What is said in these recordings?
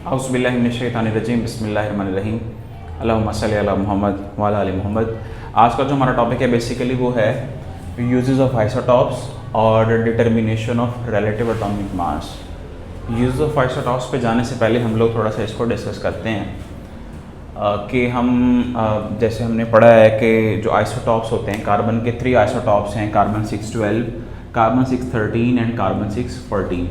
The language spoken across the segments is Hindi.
औज़ुबिल्लाहिमिनश्शैतानिर्रजीम बिस्मिल्लाहिर्रहमानिर्रहीम अल्लाहुम्मा सल्लि अला मुहम्मद व अला आलि मुहम्मद। आज का जो हमारा टॉपिक है बेसिकली वो है यूजेस ऑफ आइसोटॉप्स और determination of relative atomic mass. Uses of isotopes पे जाने से पहले हम लोग थोड़ा सा इसको डिस्कस करते हैं कि हम जैसे हमने पढ़ा है कि जो आइसोटॉप्स होते हैं कार्बन के 3 आइसोटॉप्स हैं, कार्बन 612, कार्बन 613 एंड कार्बन 614।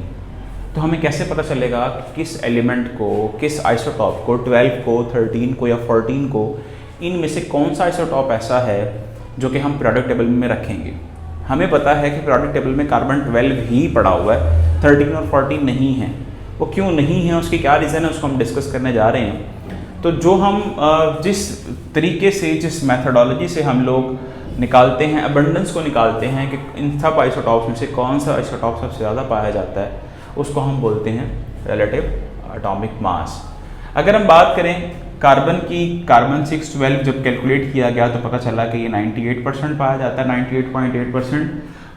तो हमें कैसे पता चलेगा कि किस एलिमेंट को, किस आइसोटॉप को, 12 को, 13 को या 14 को, इनमें से कौन सा आइसोटॉप ऐसा है जो कि हम पीरियोडिक टेबल में रखेंगे। हमें पता है कि पीरियोडिक टेबल में कार्बन 12 ही पड़ा हुआ है, 13 और 14 नहीं है। वो क्यों नहीं है, उसकी क्या रीज़न है, उसको हम डिस्कस करने जा रहे हैं। तो जो हम जिस तरीके से, जिस मैथडोलॉजी से हम लोग निकालते हैं, अबंडेंस को निकालते हैं कि इन सब आइसोटॉप्स में से कौन सा आइसोटॉप सबसे ज़्यादा पाया जाता है, उसको हम बोलते हैं रिलेटिव एटॉमिक मास। अगर हम बात करें कार्बन की, कार्बन 612 जब कैलकुलेट किया गया तो पता चला कि ये 98% पाया जाता है, 98.8%।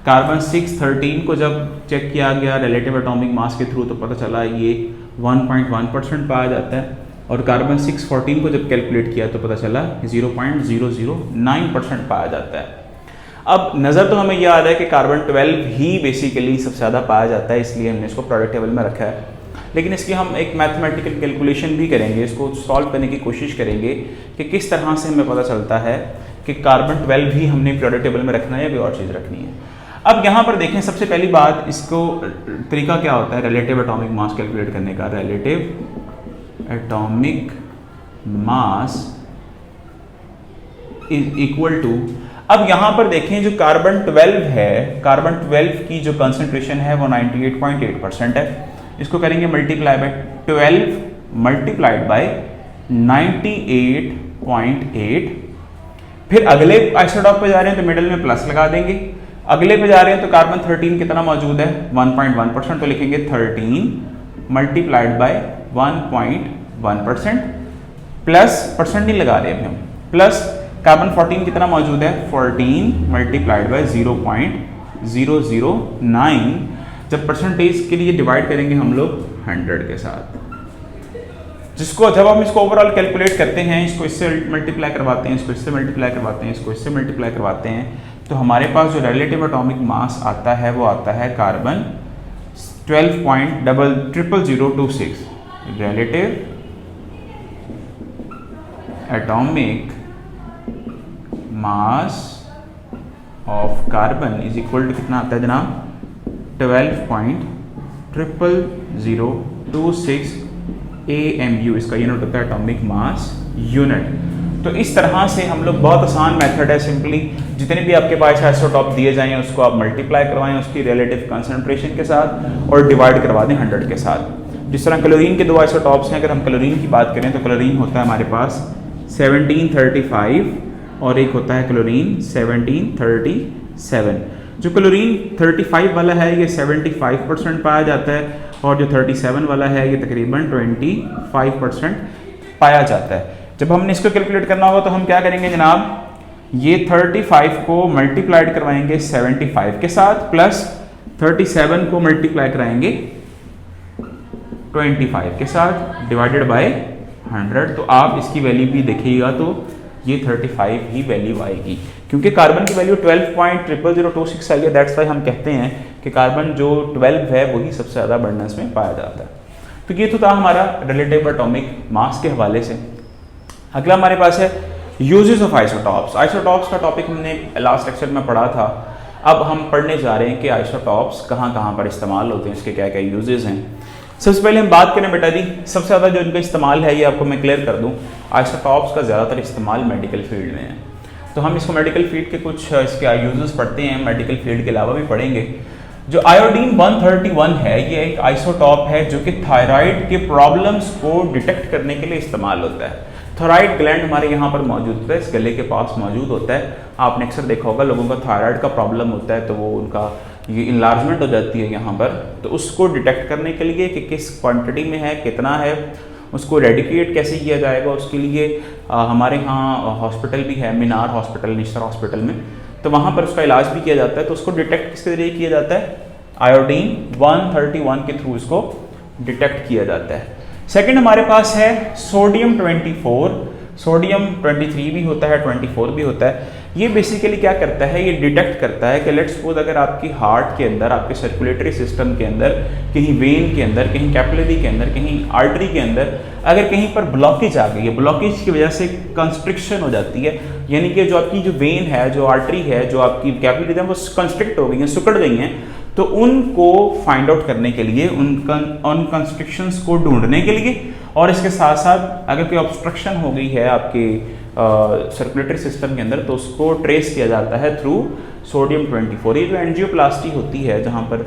कार्बन 613 को जब चेक किया गया रिलेटिव एटॉमिक मास के थ्रू तो पता चला ये 1.1% पाया जाता है। और कार्बन 614 को जब कैलकुलेट किया तो पता चला 0.009% पाया जाता है। अब नज़र तो हमें यह आ रहा है कि कार्बन 12 ही बेसिकली सबसे ज़्यादा पाया जाता है, इसलिए हमने इसको पीरियोडिक टेबल में रखा है। लेकिन इसकी हम एक मैथमेटिकल कैलकुलेशन भी करेंगे, इसको सॉल्व करने की कोशिश करेंगे कि किस तरह से हमें पता चलता है कि कार्बन 12 भी हमने पीरियोडिक टेबल में रखना है या कोई और चीज़ रखनी है। अब यहाँ पर देखें, सबसे पहली बात, इसको तरीका क्या होता है रिलेटिव एटॉमिक मास कैलकुलेट करने का। Relative atomic mass is equal to, अब यहाँ पर देखें जो कार्बन 12 है, कार्बन 12 की जो कंसंट्रेशन है वो 98.8% है। इसको करेंगे मल्टीप्लाई बाय 12 मल्टीप्लाइड बाय 98.8। फिर अगले आइसोटॉप पे जा रहे हैं तो मिडिल में प्लस लगा देंगे। अगले पे जा रहे हैं तो कार्बन 13 कितना मौजूद है, 1.1%, तो लिखेंगे 13 मल्टीप्लाइड बाय 1.1%, प्लस परसेंट नहीं लगा रहे हम, प्लस कार्बन 14 कितना मौजूद है, 14 मल्टीप्लाइड बाय 0.009। जब परसेंटेज के लिए डिवाइड करेंगे हम लोग 100 के साथ, जिसको जब हम इसको ओवरऑल कैलकुलेट करते हैं, इसको इससे मल्टीप्लाई करवाते हैं, इसको इससे मल्टीप्लाई करवाते हैं, इसको इससे मल्टीप्लाई करवाते हैं, तो हमारे पास जो रिलेटिव एटॉमिक मास आता है वो आता है carbon 12.00026। Relative atomic mass of carbon is equal to कितना आता है जनाब, 12.00026 AMU। इसका यूनिट होता है एटॉमिक मास यूनिट। तो इस तरह से हम लोग, बहुत आसान मेथड है, सिंपली जितने भी आपके पास आइसोटॉप दिए जाएं उसको आप मल्टीप्लाई करवाएं उसकी रिलेटिव कंसंट्रेशन के साथ और डिवाइड करवा दें 100 के साथ। जिस तरह क्लोरीन के 2 आइसोटॉप्स हैं, अगर हम क्लोरीन की बात करें तो क्लोरीन होता है हमारे पास 1735 और एक होता है क्लोरीन 1737। जो क्लोरीन 35 वाला है ये 75% पाया जाता है और जो 37 वाला है ये तकरीबन 25% पाया जाता है। जब हमने इसको कैलकुलेट करना होगा तो हम क्या करेंगे जनाब, ये 35 को मल्टीप्लाइड करवाएंगे 75 के साथ, प्लस 37 को मल्टीप्लाई कराएंगे 25 के साथ, डिवाइडेड बाय 100। तो आप इसकी वैल्यू भी देखिएगा तो ये 35 ही वैल्यू आएगी, क्योंकि कार्बन की वैल्यू 12.00026 आई है। दैट्स वाई हम कहते हैं कि कार्बन जो 12 है वही सबसे ज़्यादा अबंडेंस में पाया जाता है। तो ये तो था हमारा रिलेटिव एटॉमिक मास के हवाले से। अगला हमारे पास है यूजेस ऑफ आइसोटॉप्स। आइसोटॉप्स का टॉपिक हमने लास्ट लेक्चर में पढ़ा था। अब हम पढ़ने जा रहे हैं कि आइसोटॉप्स कहाँ कहाँ पर इस्तेमाल होते हैं, इसके क्या क्या यूजेस हैं। सबसे पहले हम बात करें बेटा जी, सबसे ज़्यादा जो इनका इस्तेमाल है ये आपको मैं क्लियर कर दूं, आइसोटॉप्स का ज़्यादातर इस्तेमाल मेडिकल फील्ड में है। तो हम इसको मेडिकल फील्ड के कुछ इसके यूजेस पढ़ते हैं, मेडिकल फील्ड के अलावा भी पढ़ेंगे। जो आयोडीन 131 है ये एक आइसोटॉप है जो कि थायराइड के प्रॉब्लम्स को डिटेक्ट करने के लिए इस्तेमाल होता है। थायराइड ग्लैंड हमारे यहाँ पर मौजूद होता है, इस गले के पास मौजूद होता है। आपने अक्सर देखा होगा लोगों का थायराइड का प्रॉब्लम होता है तो वो उनका ये इनलार्जमेंट हो जाती है यहाँ पर, तो उसको डिटेक्ट करने के लिए कि किस क्वांटिटी में है, कितना है, उसको रेडिकेट कैसे किया जाएगा, उसके लिए हमारे यहाँ हॉस्पिटल भी है, मीनार हॉस्पिटल, निश्तर हॉस्पिटल में, तो वहाँ पर उसका इलाज भी किया जाता है। तो उसको डिटेक्ट किसके जरिए किया जाता है, आयोडीन 131 के थ्रू इसको डिटेक्ट किया जाता है। सेकंड हमारे पास है सोडियम 24, सोडियम 23 भी होता है, 24 भी होता है। ये बेसिकली क्या करता है, ये डिटेक्ट करता है कि लेट्स सपोज अगर आपकी हार्ट के अंदर, आपके सर्कुलेटरी सिस्टम के अंदर, कहीं वेन के अंदर, कहीं कैपिलरी के अंदर, कहीं आर्टरी के अंदर अगर कहीं पर ब्लॉकेज आ गई है, ब्लॉकेज की वजह से कंस्ट्रिक्शन हो जाती है, यानी कि जो आपकी जो वेन है, जो आर्टरी है, जो आपकी कैपिलरी है, वो कंस्ट्रिक्ट हो गई हैं, सिकुड़ गई हैं, तो उनको फाइंड आउट करने के लिए, उन कंस्ट्रिक्शंस को ढूंढने के लिए, और इसके साथ साथ अगर कोई ऑब्स्ट्रक्शन हो गई है आपके सर्कुलेटरी सिस्टम के अंदर, तो उसको ट्रेस किया जाता है थ्रू सोडियम 24। ये जो एंजियोप्लास्टी होती है, जहाँ पर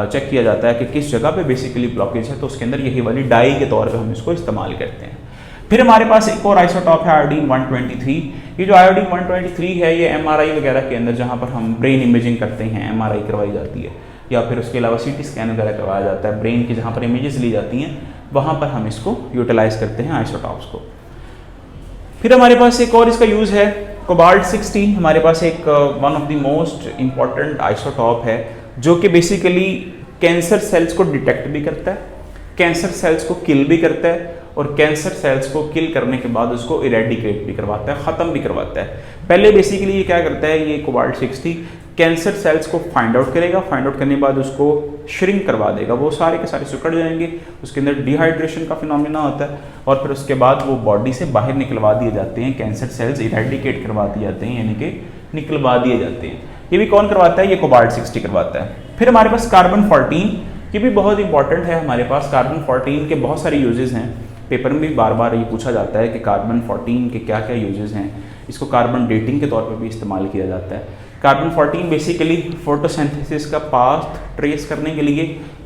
चेक किया जाता है कि किस जगह पे बेसिकली ब्लॉकेज है, तो उसके अंदर यही वाली डाई के तौर पे हम इसको इस्तेमाल करते हैं। फिर हमारे पास एक और आइसोटॉप है आयोडीन 123। ये जो आयोडीन 123 है, ये एमआरआई वगैरह के अंदर, जहाँ पर हम ब्रेन इमेजिंग करते हैं, एमआरआई करवाई जाती है, या फिर उसके अलावा सीटी स्कैन वगैरह करवाया जाता है, ब्रेन की जहाँ पर इमेजेस ली जाती हैं, वहाँ पर हम इसको यूटिलाइज करते हैं आइसोटॉप्स को। फिर हमारे पास एक और इसका यूज़ है कोबाल्ट 60। हमारे पास एक one of the most important isotope है, जो कि बेसिकली कैंसर सेल्स को डिटेक्ट भी करता है, कैंसर सेल्स को किल भी करता है, और कैंसर सेल्स को किल करने के बाद उसको इरेडिकेट भी करवाता है, ख़त्म भी करवाता है। पहले बेसिकली ये क्या करता है, ये कोबाल्ट 60 कैंसर सेल्स को फाइंड आउट करेगा, फाइंड आउट करने के बाद उसको श्रिंक करवा देगा, वो सारे के सारे सिकुड़ जाएंगे, उसके अंदर डिहाइड्रेशन का फिनोमिना होता है, और फिर उसके बाद वो बॉडी से बाहर निकलवा दिए जाते हैं, कैंसर सेल्स इरेडिकेट करवा दिए जाते हैं, यानी कि निकलवा दिए जाते हैं। ये भी कौन करवाता है, ये कोबाल्ट 60 करवाता है। फिर हमारे पास कार्बन 14, ये भी बहुत इंपॉर्टेंट है हमारे पास। कार्बन 14 के बहुत सारे यूजेस हैं, पेपर में भी बार बार ये पूछा जाता है कि कार्बन 14 के क्या क्या यूजेस हैं। इसको कार्बन डेटिंग के तौर पर भी इस्तेमाल किया जाता है। कार्बन 14 बेसिकली फोटोसिंथेसिस का पाथ ट्रेस करने के लिए,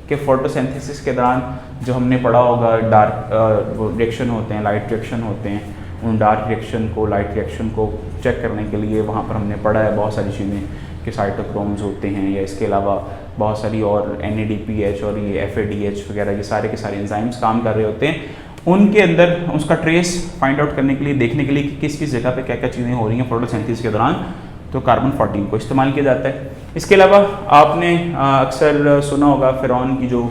कि फोटोसिंथेसिस के दौरान जो हमने पढ़ा होगा डार्क वो रिएक्शन होते हैं, लाइट रिएक्शन होते हैं, उन डार्क रिएक्शन को, लाइट रिएक्शन को चेक करने के लिए वहाँ पर हमने पढ़ा है बहुत सारी चीज़ें कि साइटोक्रोम्स होते हैं, या इसके अलावा बहुत सारी और NADPH और ये FADH वगैरह, ये सारे के सारे एंजाइम्स काम कर रहे होते हैं। उनके अंदर उसका ट्रेस फाइंड आउट करने के लिए, देखने के लिए कि किस किस जगह पे क्या क्या चीज़ें हो रही हैं फोटोसिंथेसिस के दौरान, तो कार्बन 14 को इस्तेमाल किया जाता है। इसके अलावा आपने अक्सर सुना होगा फ़िरौन की जो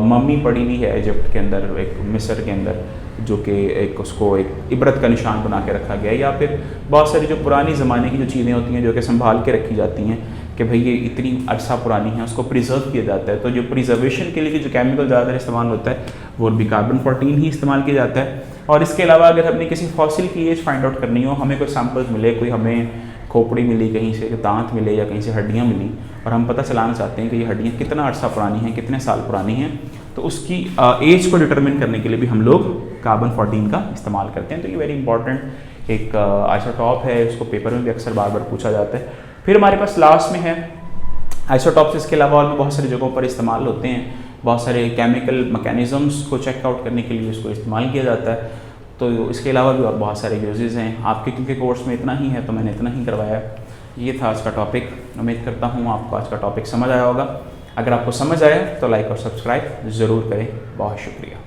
मम्मी पड़ी हुई है इजिप्ट के अंदर, एक मिस्र के अंदर, जो कि एक उसको एक इबरत का निशान बना के रखा गया है, या फिर बहुत सारी जो पुरानी ज़माने की जो चीज़ें होती हैं जो कि संभाल के रखी जाती हैं कि भाई ये इतनी अरसा पुरानी है, उसको प्रिजर्व किया जाता है। तो जो प्रिजर्वेशन के लिए जो केमिकल ज़्यादातर इस्तेमाल होता है वो भी कार्बन 14 ही इस्तेमाल किया जाता है। और इसके अलावा अगर हमने किसी फॉसिल की एज फाइंड आउट करनी हो, हमें कोई सैम्पल्स मिले, कोई हमें खोपड़ी मिली कहीं से, दांत मिले, या कहीं से हड्डियाँ मिली, और हम पता चलाना चाहते हैं कि ये हड्डियाँ कितना अरसा पुरानी हैं, कितने साल पुरानी हैं, तो उसकी एज को डिटरमिन करने के लिए भी हम लोग कार्बन 14 का इस्तेमाल करते हैं। तो ये वेरी इंपॉर्टेंट एक आइसोटॉप है, उसको पेपर में भी अक्सर बार बार पूछा जाता है। फिर हमारे पास लास्ट में है आइसोटॉप्स। इसके अलावा और भी बहुत सारी जगहों पर इस्तेमाल होते हैं, बहुत सारे केमिकल मैकेनिज़म्स को चेकआउट करने के लिए उसको इस्तेमाल किया जाता है। तो इसके अलावा भी और बहुत सारे यूजेस हैं। आपके क्योंकि कोर्स में इतना ही है तो मैंने इतना ही करवाया। ये था आज का टॉपिक। उम्मीद करता हूँ आपको आज का टॉपिक समझ आया होगा। अगर आपको समझ आया तो लाइक और सब्सक्राइब ज़रूर करें। बहुत शुक्रिया।